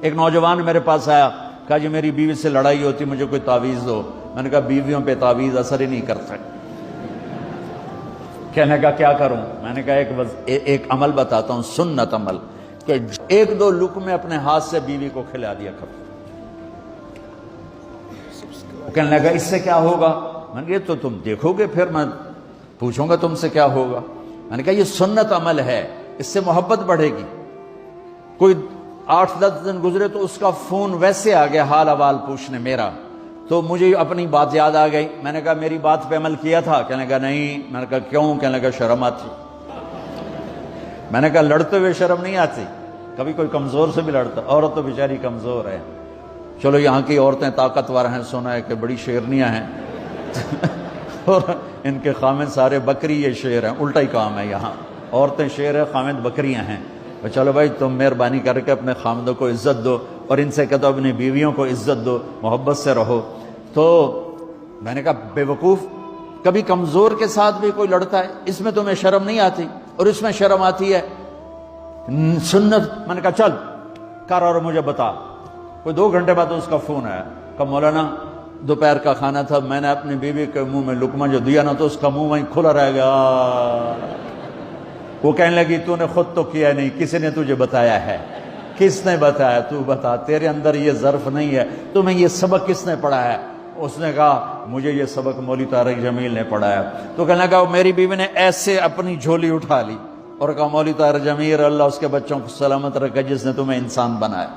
ایک نوجوان میرے پاس آیا، کہا جی میری بیوی سے لڑائی ہوتی، مجھے کوئی تعویذ دو۔ میں نے کہا بیویوں پہ تعویذ اثر ہی نہیں کرتا۔ کہنے کا کیا کروں؟ میں نے کہا ایک عمل بتاتا ہوں، سنت عمل، کہ ایک دو لقمے اپنے ہاتھ سے بیوی کو کھلا دیا کرو۔ کہنے لگا اس سے کیا ہوگا؟ میں نے کہا یہ تو تم دیکھو گے، پھر میں پوچھوں گا تم سے کیا ہوگا۔ میں نے کہا یہ سنت عمل ہے، اس سے محبت بڑھے گی۔ کوئی 8-10 دن گزرے تو اس کا فون ویسے آ گیا حال احوال پوچھنے میرا، تو مجھے اپنی بات یاد آ گئی۔ میں نے کہا میری بات پہ عمل کیا تھا؟ کہنے لگا نہیں۔ میں نے کہا کیوں؟ کہنے لگا شرم آتی۔ میں نے کہا لڑتے ہوئے شرم نہیں آتی؟ کبھی کوئی کمزور سے بھی لڑتا، عورت تو بیچاری کمزور ہے۔ چلو یہاں کی عورتیں طاقتور ہیں، سنا ہے کہ بڑی شیرنیاں ہیں اور ان کے خامد سارے بکری یہ شیر ہیں، الٹا ہی کام ہے یہاں، عورتیں شیر ہیں، خامد بکریاں ہیں۔ چلو بھائی تم مہربانی کر کے اپنے خامدوں کو عزت دو، اور ان سے کہتا اپنی بیویوں کو عزت دو، محبت سے رہو۔ تو میں نے کہا بے وقوف، کبھی کمزور کے ساتھ بھی کوئی لڑتا ہے، اس میں تمہیں شرم نہیں آتی؟ اور اس میں شرم آتی ہے سنت۔ میں نے کہا چل کر اور مجھے بتا۔ کوئی 2 گھنٹے بعد اس کا فون آیا، کہا مولانا دوپہر کا کھانا تھا، میں نے اپنی بیوی کے منہ میں لقمہ جو دیا نا تو اس کا منہ وہیں کھلا رہ گیا۔ وہ کہنے لگی تو نے خود تو کیا نہیں، کسی نے تجھے بتایا ہے؟ کس نے بتایا؟ تو بتا، تیرے اندر یہ ظرف نہیں ہے، تمہیں یہ سبق کس نے پڑھایا ہے؟ اس نے کہا مجھے یہ سبق مولوی طارق جمیل نے پڑھایا۔ تو کہنے لگا میری بیوی نے ایسے اپنی جھولی اٹھا لی اور کہا مولوی طارق جمیل اللہ اس کے بچوں کو سلامت رکھے جس نے تمہیں انسان بنایا۔